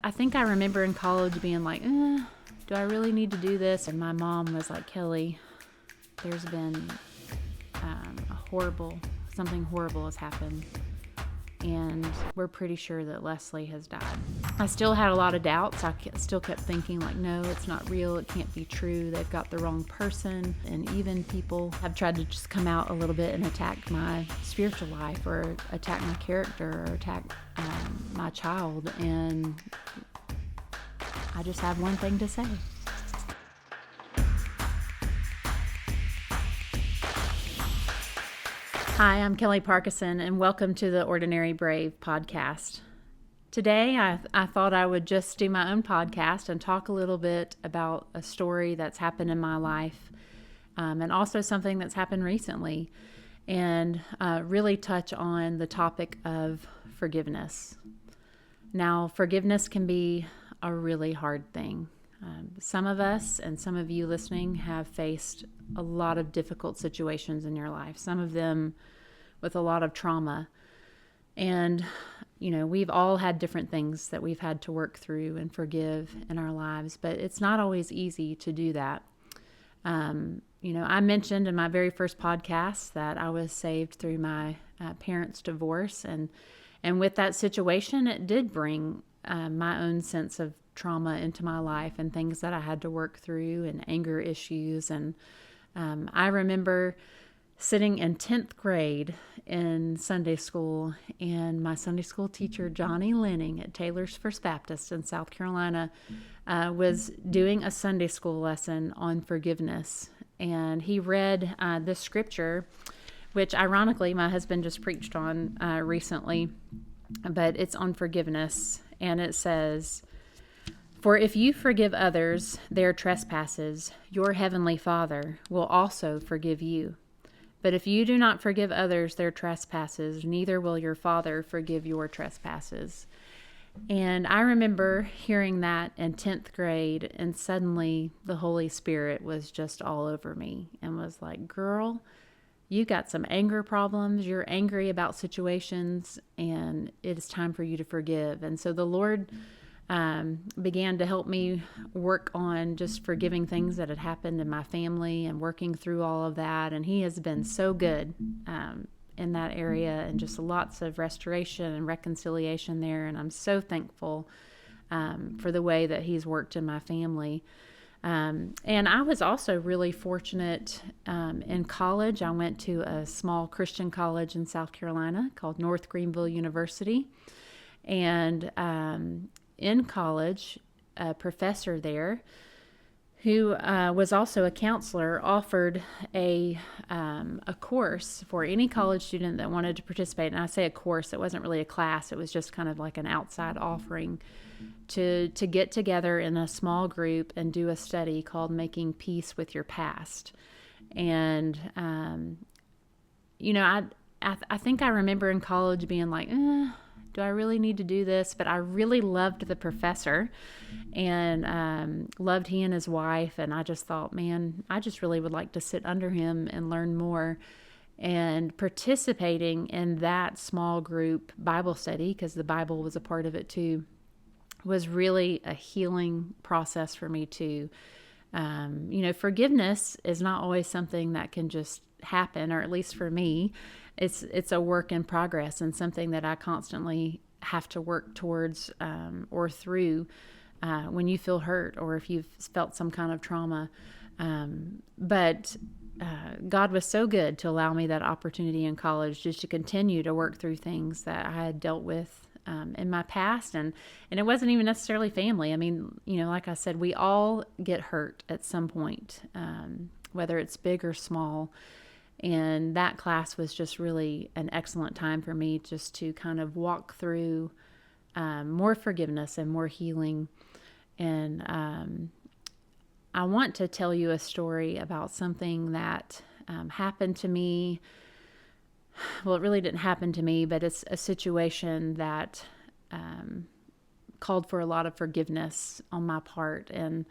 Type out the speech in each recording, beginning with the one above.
I think I remember in college being like, do I really need to do this? And my mom was like, Kelly, there's been something horrible has happened. And we're pretty sure that Leslie has died. I still had a lot of doubts. I still kept thinking like, no, it's not real. It can't be true. They've got the wrong person. And even people have tried to just come out a little bit and attack my spiritual life or attack my character or attack my child. And I just have one thing to say. Hi, I'm Kelly Parkinson, and welcome to the Ordinary Brave podcast. Today, I thought I would just do my own podcast and talk a little bit about a story that's happened in my life, and also something that's happened recently, and really touch on the topic of forgiveness. Now, forgiveness can be a really hard thing. Some of us and some of you listening have faced a lot of difficult situations in your life, some of them with a lot of trauma. And, we've all had different things that we've had to work through and forgive in our lives, but it's not always easy to do that. I mentioned in my very first podcast that I was saved through my parents' divorce. And with that situation, it did bring my own sense of trauma into my life and things that I had to work through and anger issues. And I remember sitting in 10th grade in Sunday school, and my Sunday school teacher, Johnny Lenning at Taylor's First Baptist in South Carolina, was doing a Sunday school lesson on forgiveness. And he read this scripture, which ironically my husband just preached on recently, but it's on forgiveness. And it says, "For if you forgive others their trespasses, your heavenly Father will also forgive you. But if you do not forgive others their trespasses, neither will your Father forgive your trespasses." And I remember hearing that in 10th grade, and suddenly the Holy Spirit was just all over me and was like, girl, you got some anger problems. You're angry about situations, and it is time for you to forgive. And so the Lord began to help me work on just forgiving things that had happened in my family and working through all of that. And He has been so good in that area, and just lots of restoration and reconciliation there. And I'm so thankful for the way that He's worked in my family. And I was also really fortunate in college. I went to a small Christian college in South Carolina called North Greenville University. And in college, a professor there who was also a counselor offered a course for any college student that wanted to participate. And I say a course, it wasn't really a class. It was just kind of like an outside offering to get together in a small group and do a study called Making Peace with Your Past. And, I think I remember in college being like, do I really need to do this? But I really loved the professor and loved he and his wife. And I just thought, man, I just really would like to sit under him and learn more. And participating in that small group Bible study, because the Bible was a part of it too, was really a healing process for me too. Forgiveness is not always something that can just happen, or at least for me, it's a work in progress and something that I constantly have to work towards or through when you feel hurt or if you've felt some kind of trauma. But God was so good to allow me that opportunity in college just to continue to work through things that I had dealt with in my past. And it wasn't even necessarily family. I mean, like I said, we all get hurt at some point, whether it's big or small. And that class was just really an excellent time for me just to kind of walk through more forgiveness and more healing. And I want to tell you a story about something that happened to me. Well, it really didn't happen to me, but it's a situation that called for a lot of forgiveness on my part. And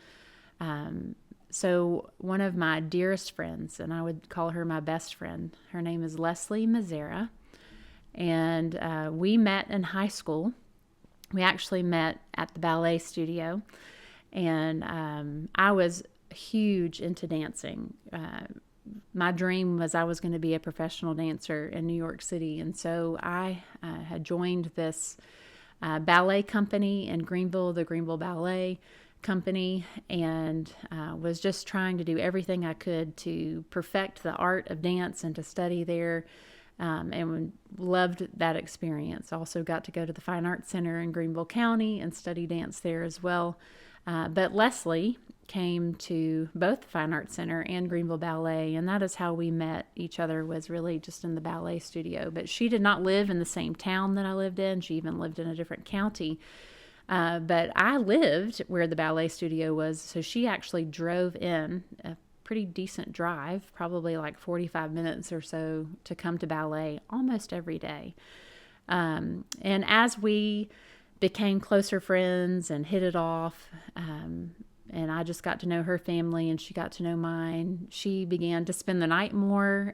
so one of my dearest friends, and I would call her my best friend, her name is Leslie Mazzara, and we met in high school. We actually met at the ballet studio, and I was huge into dancing. My dream was I was going to be a professional dancer in New York City, and so I had joined this ballet company in Greenville, the Greenville Ballet Company, and was just trying to do everything I could to perfect the art of dance and to study there. And loved that experience. Also got to go to the Fine Arts Center in Greenville County and study dance there as well. But Leslie came to both the Fine Arts Center and Greenville Ballet, and that is how we met each other, was really just in the ballet studio. But she did not live in the same town that I lived in. She even lived in a different county. But I lived where the ballet studio was, so she actually drove in a pretty decent drive, probably like 45 minutes or so, to come to ballet almost every day. And as we became closer friends and hit it off, and I just got to know her family and she got to know mine, she began to spend the night more.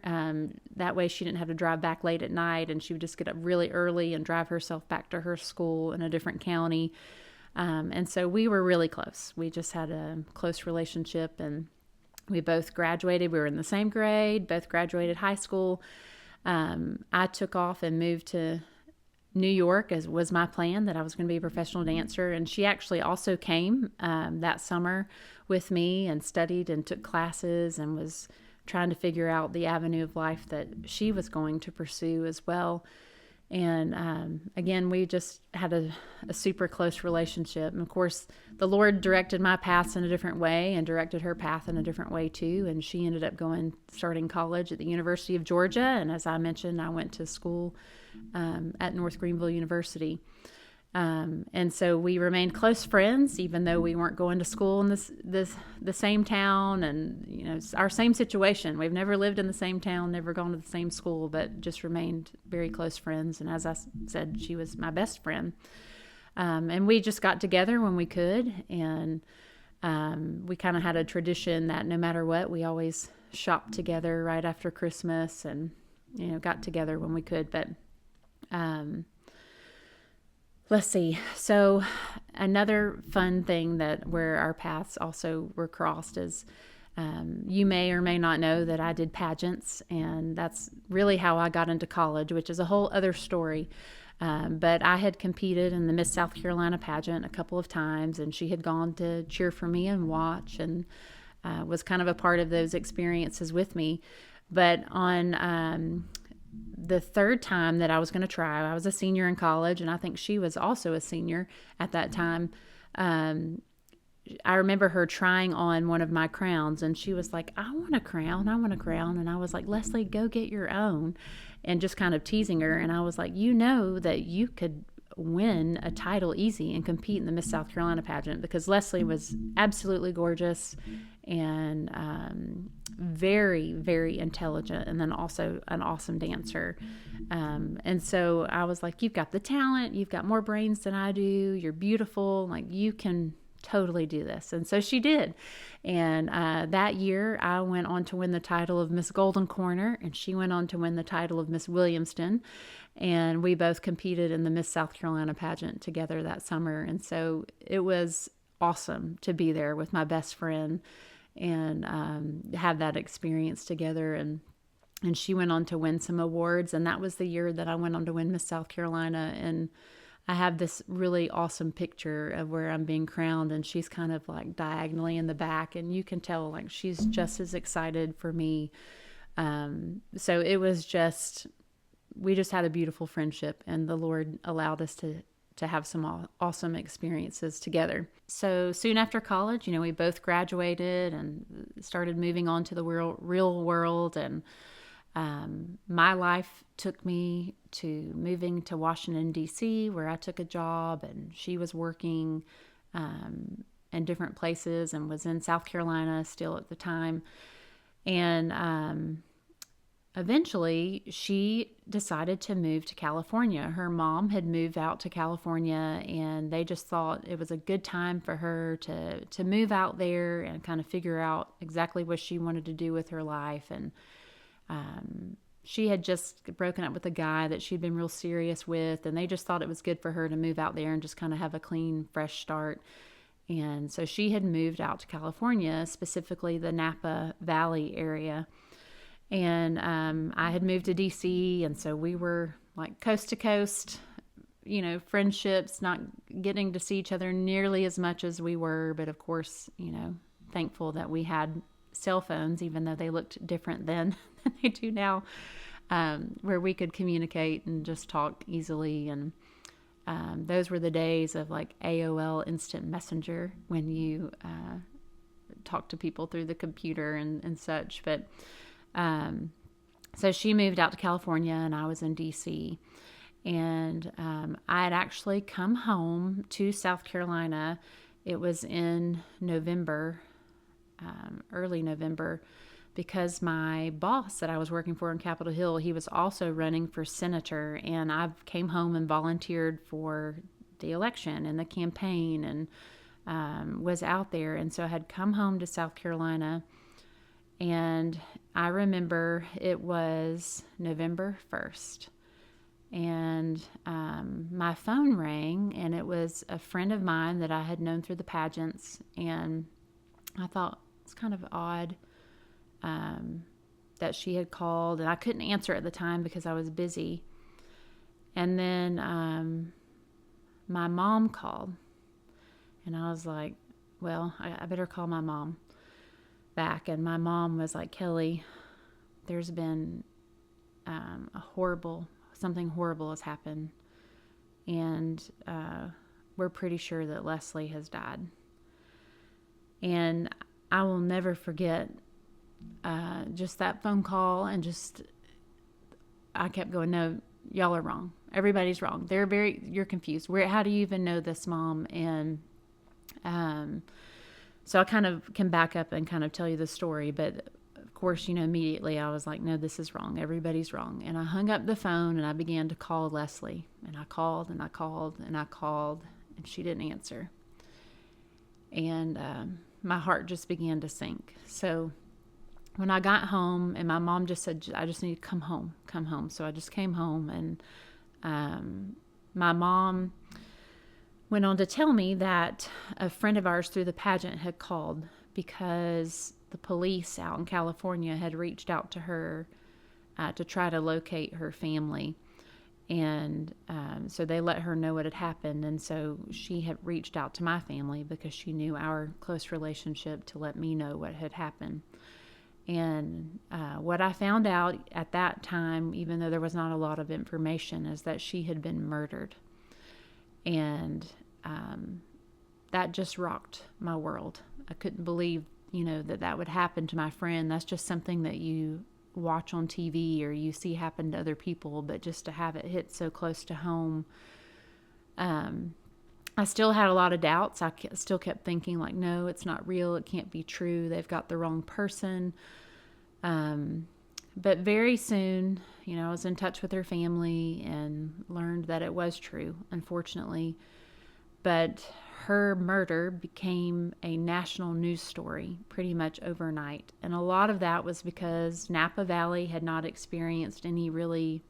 That way she didn't have to drive back late at night, and she would just get up really early and drive herself back to her school in a different county. And so we were really close. We just had a close relationship, and we both graduated. We were in the same grade, both graduated high school. I took off and moved to New York, as was my plan, that I was going to be a professional dancer. And she actually also came that summer with me and studied and took classes and was trying to figure out the avenue of life that she was going to pursue as well. And again, we just had a super close relationship. And of course, the Lord directed my paths in a different way and directed her path in a different way too. And she ended up starting college at the University of Georgia. And as I mentioned, I went to school at North Greenville University. And so we remained close friends, even though we weren't going to school in the same town, and our same situation. We've never lived in the same town, never gone to the same school, but just remained very close friends. And as I said, she was my best friend. And we just got together when we could, and we kind of had a tradition that no matter what, we always shopped together right after Christmas, and got together when we could. But let's see. So another fun thing where our paths also were crossed is, you may or may not know that I did pageants, and that's really how I got into college, which is a whole other story. But I had competed in the Miss South Carolina pageant a couple of times, and she had gone to cheer for me and watch, and was kind of a part of those experiences with me. But on the third time that I was going to try, I was a senior in college, and I think she was also a senior at that time. I remember her trying on one of my crowns, and she was like, I want a crown. And I was like, Leslie, go get your own, and just kind of teasing her. And I was like, that you could win a title easy and compete in the Miss South Carolina pageant, because Leslie was absolutely gorgeous and very, very intelligent, and then also an awesome dancer. And so I was like, you've got the talent, you've got more brains than I do, you're beautiful, like you can totally do this. And so she did. And that year I went on to win the title of Miss Golden Corner, and she went on to win the title of Miss Williamston. And we both competed in the Miss South Carolina pageant together that summer. And so it was awesome to be there with my best friend and have that experience together. And she went on to win some awards, and that was the year that I went on to win Miss South Carolina. And I have this really awesome picture of where I'm being crowned, and she's kind of like diagonally in the back, and you can tell like she's just as excited for me. So it was we just had a beautiful friendship, and the Lord allowed us to have some awesome experiences together. So soon after college, we both graduated and started moving on to the real world. And my life took me to moving to Washington, D.C., where I took a job, and she was working in different places and was in South Carolina still at the time. And eventually, she decided to move to California. Her mom had moved out to California, and they just thought it was a good time for her to move out there and kind of figure out exactly what she wanted to do with her life. And she had just broken up with a guy that she'd been real serious with, and they just thought it was good for her to move out there and just kind of have a clean, fresh start. And so she had moved out to California, specifically the Napa Valley area. And I had moved to DC, and so we were like coast to coast, friendships, not getting to see each other nearly as much as we were, but of course, thankful that we had cell phones, even though they looked different then than they do now, where we could communicate and just talk easily. And those were the days of like AOL Instant Messenger, when you talk to people through the computer and such. But so she moved out to California, and I was in DC. And I had actually come home to South Carolina. It was in November, early November, because my boss that I was working for in Capitol Hill, he was also running for senator. And I came home and volunteered for the election and the campaign, and was out there. And so I had come home to South Carolina. And I remember it was November 1st. And my phone rang, and it was a friend of mine that I had known through the pageants. And I thought it's kind of odd that she had called, and I couldn't answer at the time because I was busy. And then my mom called, and I was like, well, I better call my mom back. And my mom was like, Kelly, there's been something horrible has happened, and we're pretty sure that Leslie has died. And I will never forget just that phone call, and I kept going, no, y'all are wrong. Everybody's wrong. You're confused. How do you even know this, Mom? And so I kind of can back up and kind of tell you the story, but of course, immediately I was like, no, this is wrong. Everybody's wrong. And I hung up the phone, and I began to call Leslie. And I called and I called and I called, and she didn't answer. And my heart just began to sink. So when I got home, and my mom just said, I just need to come home. So I just came home, and my mom went on to tell me that a friend of ours through the pageant had called because the police out in California had reached out to her to try to locate her family. And so they let her know what had happened. And so she had reached out to my family because she knew our close relationship, to let me know what had happened. And what I found out at that time, even though there was not a lot of information, is that she had been murdered. And that just rocked my world. I couldn't believe, that would happen to my friend. That's just something that you watch on TV or you see happen to other people, but just to have it hit so close to home, I still had a lot of doubts. I still kept thinking like, no, it's not real. It can't be true. They've got the wrong person. But very soon, I was in touch with her family and learned that it was true, unfortunately. But her murder became a national news story pretty much overnight. And a lot of that was because Napa Valley had not experienced any really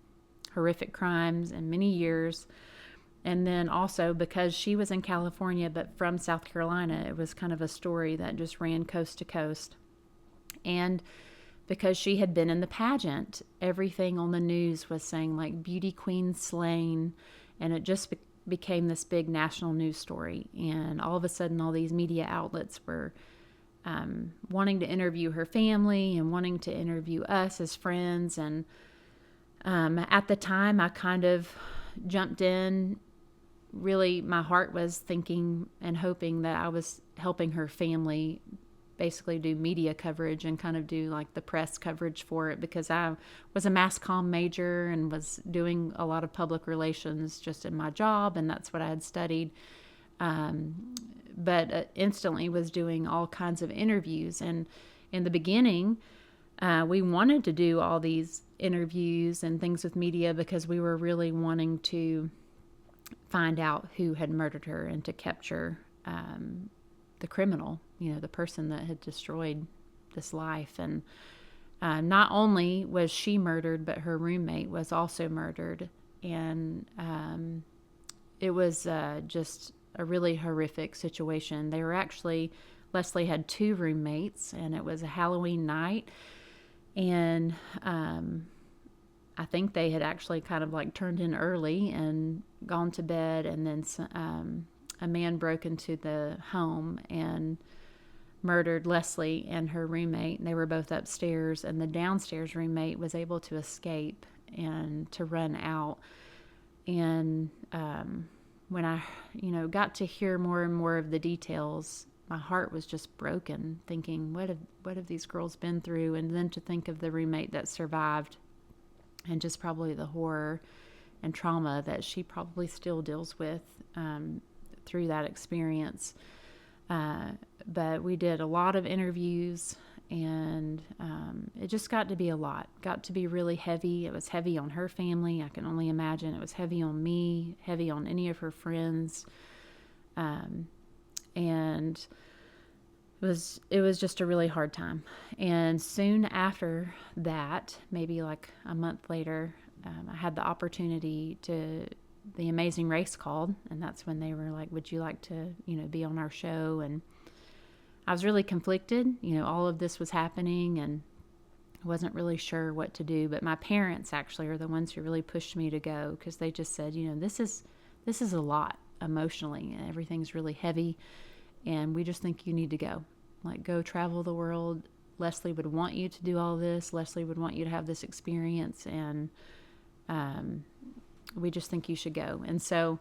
horrific crimes in many years. And then also because she was in California but from South Carolina, it was kind of a story that just ran coast to coast. And because she had been in the pageant, everything on the news was saying like beauty queen slain, and it just became this big national news story. And all of a sudden, all these media outlets were wanting to interview her family and wanting to interview us as friends. And at the time, I kind of jumped in. Really, my heart was thinking and hoping that I was helping her family basically do media coverage and kind of do like the press coverage for it, because I was a mass comm major and was doing a lot of public relations just in my job, and that's what I had studied. But instantly was doing all kinds of interviews. And in the beginning, we wanted to do all these interviews and things with media because we were really wanting to find out who had murdered her and to capture the criminal, the person that had destroyed this life. And Not only was she murdered, but her roommate was also murdered. And it was just a really horrific situation. They were actually, Leslie had two roommates, and it was a Halloween night. And I think they had actually kind of like turned in early and gone to bed. And then a man broke into the home and murdered Leslie and her roommate. And they were both upstairs, and the downstairs roommate was able to escape and to run out. And when I, got to hear more and more of the details, my heart was just broken, thinking, what have these girls been through? And then to think of the roommate that survived, and just probably the horror and trauma that she probably still deals with through that experience. But we did a lot of interviews, and it just got to be a lot. Got to be really heavy. It was heavy on her family. I can only imagine. It was heavy on me, heavy on any of her friends. And it was just a really hard time. And soon after that, maybe like a month later, I had the opportunity the Amazing Race called, and that's when they were like, would you like to, be on our show? And I was really conflicted. All of this was happening, and I wasn't really sure what to do. But my parents actually are the ones who really pushed me to go, because they just said, this is a lot emotionally, and everything's really heavy, and we just think you need to go. Like, go travel the world. Leslie would want you to do all this. Leslie would want you to have this experience, and we just think you should go. And so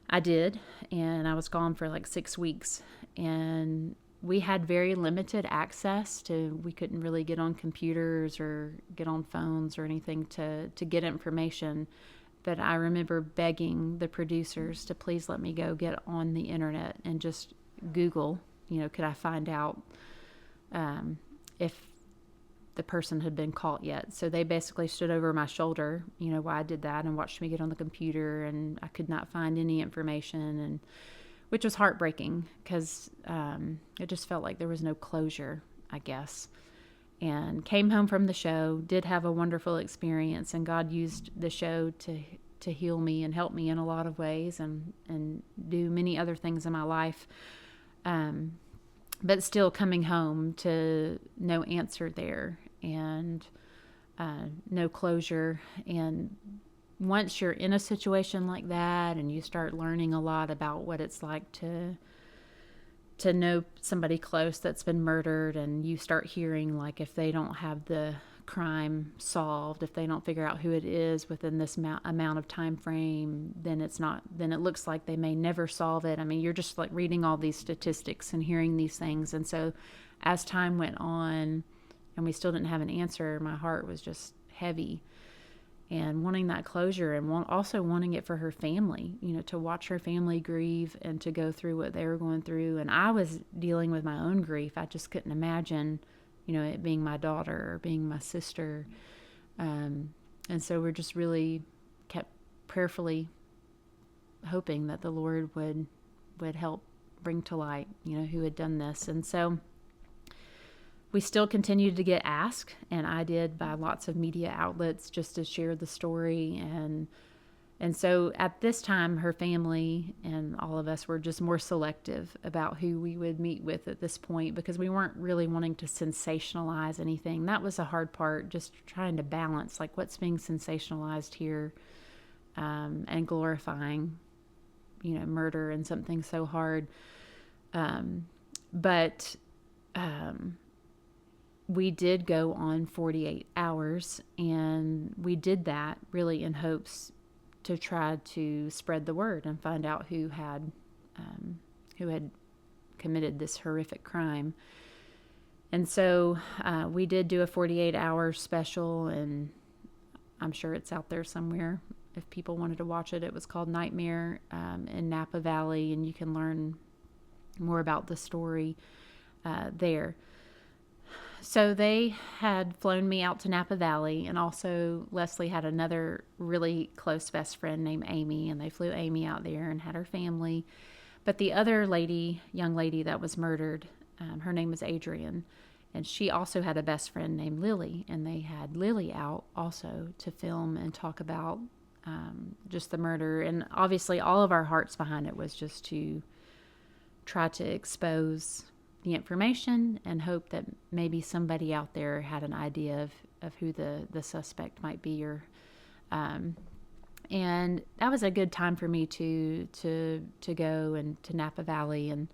I did, and I was gone for like 6 weeks, and we had very limited access we couldn't really get on computers or get on phones or anything to get information. But I remember begging the producers to please let me go get on the internet and just Google, could I find out if the person had been caught yet. So they basically stood over my shoulder, while I did that, and watched me get on the computer, and I could not find any information, and which was heartbreaking, because it just felt like there was no closure, I guess. And came home from the show, did have a wonderful experience, and God used the show to heal me and help me in a lot of ways, and do many other things in my life. But still coming home to no answer there, and no closure. And once you're in a situation like that, and you start learning a lot about what it's like to know somebody close that's been murdered, and you start hearing, like, if they don't have the crime solved, if they don't figure out who it is within this amount of time frame, then it looks like they may never solve it. I mean, you're just like reading all these statistics and hearing these things. And so as time went on and we still didn't have an answer, my heart was just heavy, and wanting that closure, and also wanting it for her family, to watch her family grieve and to go through what they were going through. And I was dealing with my own grief. I just couldn't imagine it being my daughter or being my sister. And so we're just really kept prayerfully hoping that the Lord would help bring to light, who had done this. And so we still continued to get asked, and I did, by lots of media outlets, just to share the story. And so at this time, her family and all of us were just more selective about who we would meet with at this point, because we weren't really wanting to sensationalize anything. That was a hard part, just trying to balance, like, what's being sensationalized here, and glorifying, murder and something so hard. But we did go on 48 hours, and we did that really in hopes to try to spread the word and find out who had committed this horrific crime. And so we did do a 48-hour special, and I'm sure it's out there somewhere if people wanted to watch it. It was called Nightmare in Napa Valley, and you can learn more about the story there. So they had flown me out to Napa Valley, and also Leslie had another really close best friend named Amy, and they flew Amy out there and had her family. But the other young lady that was murdered, her name was Adrienne, And she also had a best friend named Lily, and they had Lily out also to film and talk about just the murder. And obviously, all of our hearts behind it was just to try to expose the information and hope that maybe somebody out there had an idea of who the suspect might be. And that was a good time for me to go and to Napa Valley and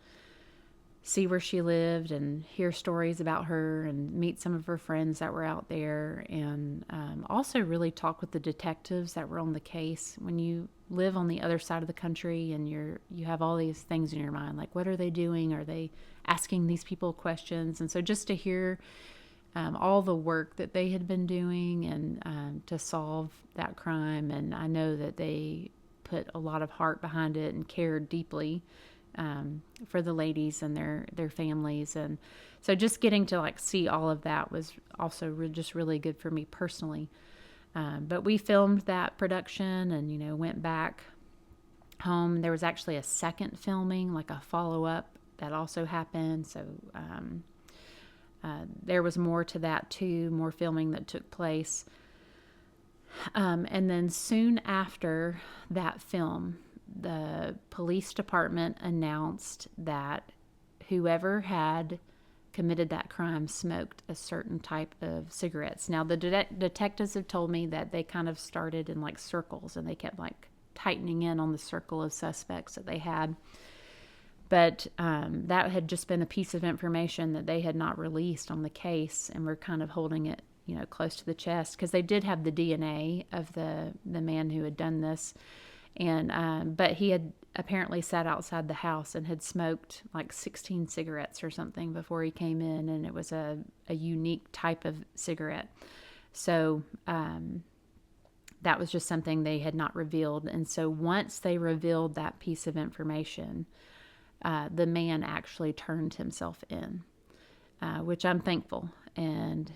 see where she lived and hear stories about her and meet some of her friends that were out there, and also really talk with the detectives that were on the case. When you live on the other side of the country and you have all these things in your mind, like what are they doing? Are they asking these people questions? And so just to hear all the work that they had been doing and to solve that crime, and I know that they put a lot of heart behind it and cared deeply for the ladies and their families. And so just getting to like see all of that was also just really good for me personally. But we filmed that production and, went back home. There was actually a second filming, like a follow-up that also happened. So there was more to that too, more filming that took place. And then soon after that film, the police department announced that whoever had committed that crime smoked a certain type of cigarettes. Now, the detectives have told me that they kind of started in like circles, and they kept like tightening in on the circle of suspects that they had. But that had just been a piece of information that they had not released on the case, and were kind of holding it, close to the chest, because they did have the DNA of the man who had done this. And but he had apparently sat outside the house and had smoked like 16 cigarettes or something before he came in, and it was a unique type of cigarette. So that was just something they had not revealed. And so once they revealed that piece of information, the man actually turned himself in, which I'm thankful. And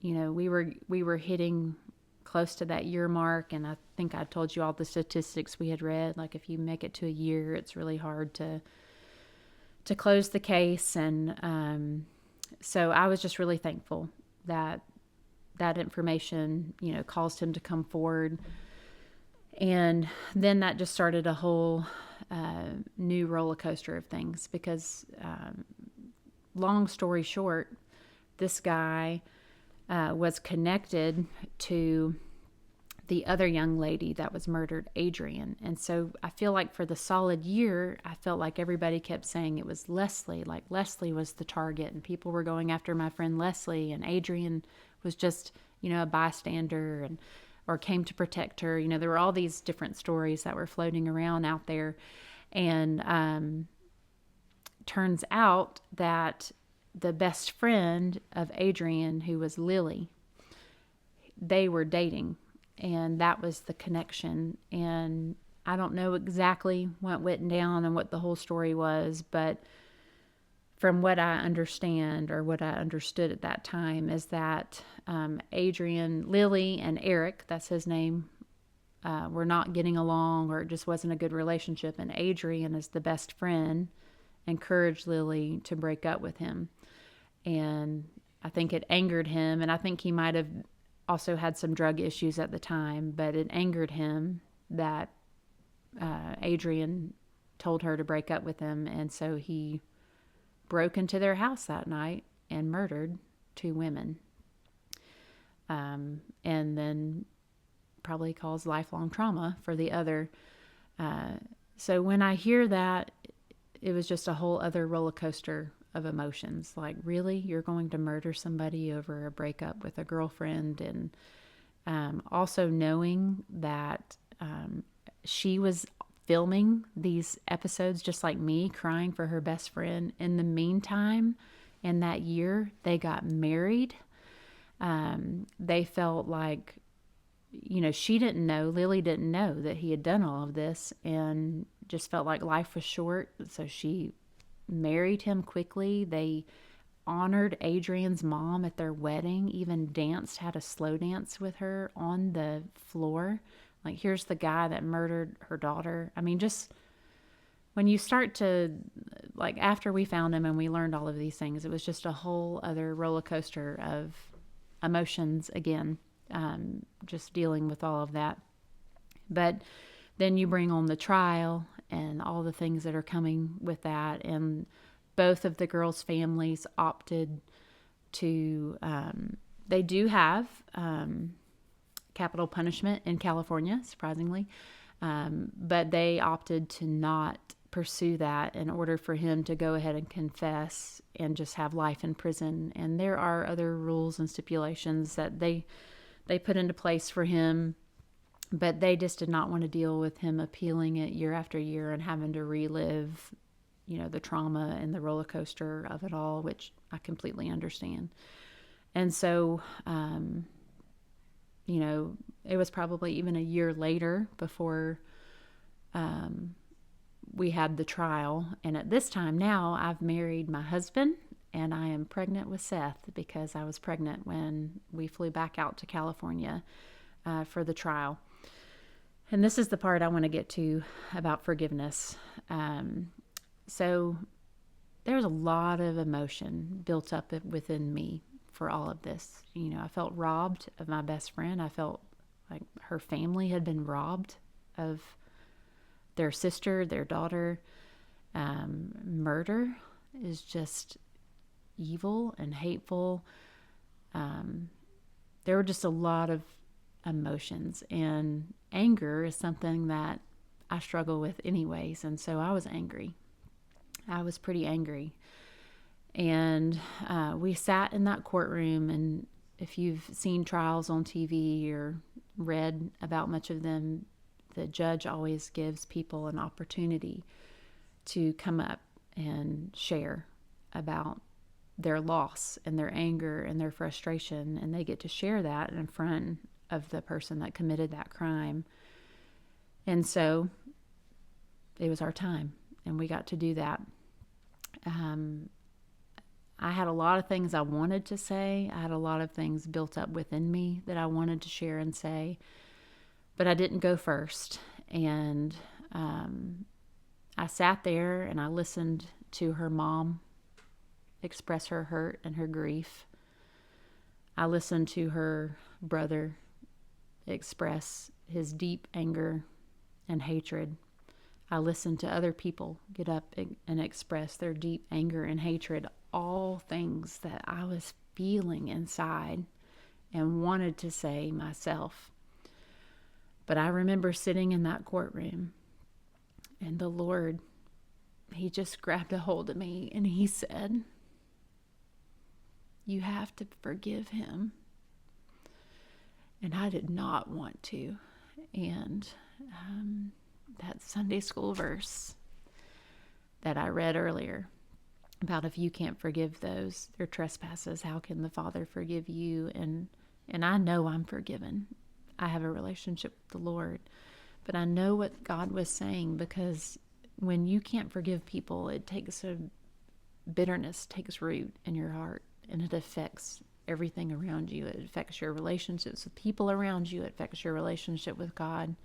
we were hitting close to that year mark, and I think I told you all the statistics we had read. Like if you make it to a year, it's really hard to close the case. And so I was just really thankful that information caused him to come forward. And then that just started a whole new roller coaster of things, because long story short, this guy was connected to the other young lady that was murdered, Adrian. And so I feel like for the solid year, I felt like everybody kept saying it was Leslie, like Leslie was the target, and people were going after my friend Leslie, and Adrian was just, a bystander or came to protect her. There were all these different stories that were floating around out there. And turns out that the best friend of Adrian, who was Lily, they were dating, and that was the connection. And I don't know exactly what went down and what the whole story was, but from what I understand, or what I understood at that time, is that Adrian, Lily, and Eric, that's his name, were not getting along, or it just wasn't a good relationship. And Adrian, as the best friend, encouraged Lily to break up with him. And I think it angered him, and I think he might have also had some drug issues at the time, but it angered him that Adrian told her to break up with him. And so he broke into their house that night and murdered 2 women. And then probably caused lifelong trauma for the other. So when I hear that, it was just a whole other roller coaster of emotions. Like, really? You're going to murder somebody over a breakup with a girlfriend? And also knowing that she was filming these episodes just like me, crying for her best friend. In the meantime, in that year, they got married. They felt like, she didn't know, Lily didn't know that he had done all of this, and just felt like life was short. So she married him quickly. They honored Adrian's mom at their wedding, even had a slow dance with her on the floor. Like, here's the guy that murdered her daughter. I mean, just when you start to like after we found him and we learned all of these things, it was just a whole other roller coaster of emotions again, just dealing with all of that. But then you bring on the trial and all the things that are coming with that. And both of the girls' families opted to, they do have capital punishment in California, surprisingly, but they opted to not pursue that in order for him to go ahead and confess and just have life in prison. And there are other rules and stipulations that they put into place for him, but they just did not want to deal with him appealing it year after year and having to relive, the trauma and the roller coaster of it all, which I completely understand. And so, it was probably even a year later before we had the trial. And at this time now, I've married my husband and I am pregnant with Seth, because I was pregnant when we flew back out to California for the trial. And this is the part I want to get to about forgiveness. So there's a lot of emotion built up within me for all of this. I felt robbed of my best friend. I felt like her family had been robbed of their sister, their daughter. Murder is just evil and hateful. There were just a lot of emotions, and anger is something that I struggle with anyways. And so I was angry. I was pretty angry. And we sat in that courtroom, and if you've seen trials on TV or read about much of them, the judge always gives people an opportunity to come up and share about their loss and their anger and their frustration, and they get to share that in front of the person that committed that crime. And so it was our time, and we got to do that. I had a lot of things I wanted to say. I had a lot of things built up within me that I wanted to share and say, but I didn't go first. And I sat there and I listened to her mom express her hurt and her grief. I listened to her brother express his deep anger and hatred. I listened to other people get up and express their deep anger and hatred, all things that I was feeling inside and wanted to say myself. But I remember sitting in that courtroom, and the Lord, He just grabbed a hold of me and He said, "You have to forgive him." And I did not want to. And that Sunday school verse that I read earlier about, if you can't forgive those their trespasses, how can the Father forgive you? And I know I'm forgiven. I have a relationship with the Lord. But I know what God was saying, because when you can't forgive people, it takes bitterness takes root in your heart, and it affects everything around you. It affects your relationships with people around you. It affects your relationship with God.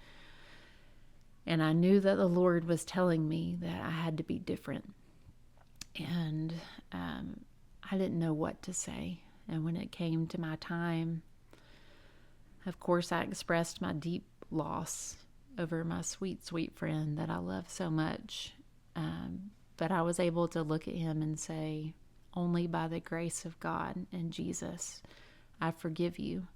And I knew that the Lord was telling me that I had to be different. And I didn't know what to say. And when it came to my time, of course, I expressed my deep loss over my sweet, sweet friend that I love so much. But I was able to look at him and say, only by the grace of God and Jesus, I forgive you.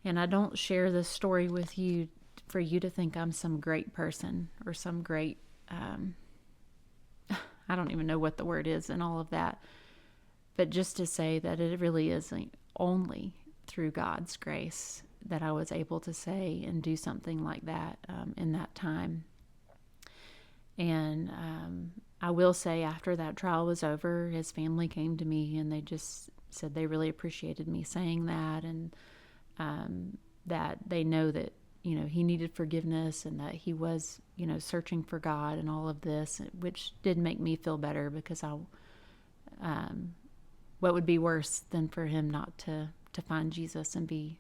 And I don't share this story with you for you to think I'm some great person or some great, I don't even know what the word is and all of that. But just to say that it really is only through God's grace that I was able to say and do something like that in that time. And I will say, after that trial was over, his family came to me and they just said they really appreciated me saying that, and that they know that, he needed forgiveness and that he was, searching for God and all of this, which did make me feel better, because what would be worse than for him not to find Jesus and be,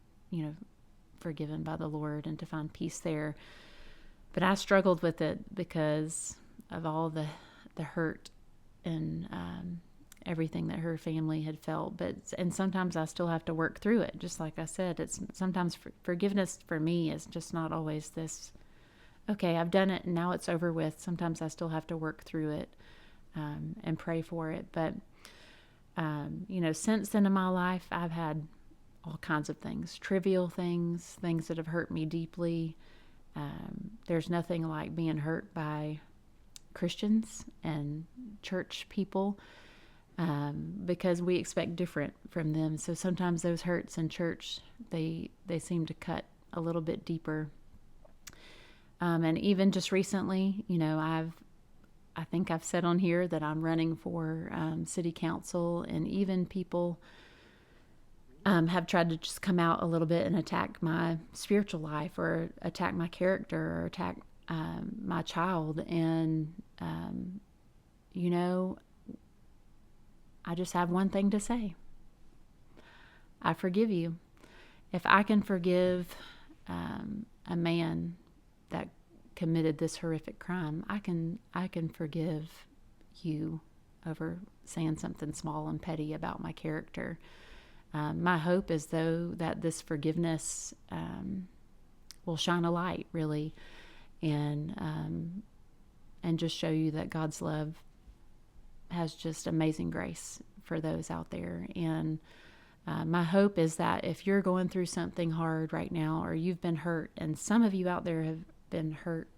forgiven by the Lord and to find peace there. But I struggled with it because of all the hurt and everything that her family had felt. And sometimes I still have to work through it. Just like I said, it's sometimes forgiveness for me is just not always this, okay, I've done it and now it's over with. Sometimes I still have to work through it and pray for it. But, since then in my life, I've had all kinds of things, trivial things that have hurt me deeply. There's nothing like being hurt by Christians and church people because we expect different from them. So sometimes those hurts in church, they seem to cut a little bit deeper. And even just recently, I think I've said on here that I'm running for city council, and even people have tried to just come out a little bit and attack my spiritual life or attack my character or attack my child. And, I just have one thing to say. I forgive you. If I can forgive a man that committed this horrific crime, I can forgive you over saying something small and petty about my character. My hope is, though, that this forgiveness will shine a light, really, and just show you that God's love has just amazing grace for those out there. And my hope is that if you're going through something hard right now, or you've been hurt, and some of you out there have been hurt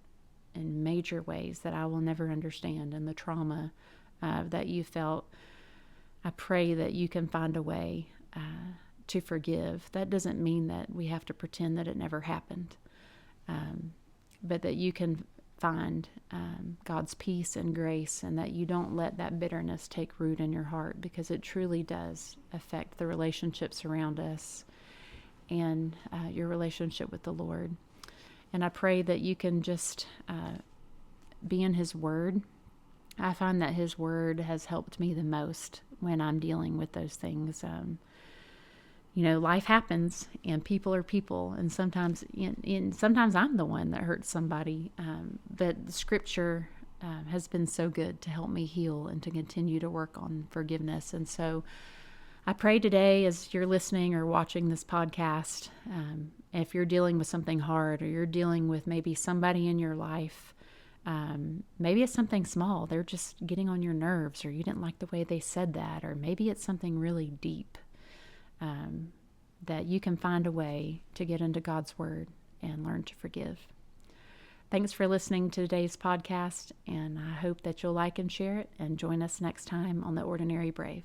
in major ways that I will never understand, and the trauma that you felt, I pray that you can find a way to forgive. That doesn't mean that we have to pretend that it never happened, but that you can find God's peace and grace, and that you don't let that bitterness take root in your heart, because it truly does affect the relationships around us and your relationship with the Lord. And I pray that you can just be in His Word. I find that His Word has helped me the most when I'm dealing with those things. Life happens, and people are people, and sometimes I'm the one that hurts somebody. But the Scripture has been so good to help me heal and to continue to work on forgiveness. And so I pray today, as you're listening or watching this podcast, if you're dealing with something hard, or you're dealing with maybe somebody in your life, maybe it's something small, they're just getting on your nerves, or you didn't like the way they said that, or maybe it's something really deep, that you can find a way to get into God's Word and learn to forgive. Thanks for listening to today's podcast, and I hope that you'll like and share it, and join us next time on The Ordinary Brave.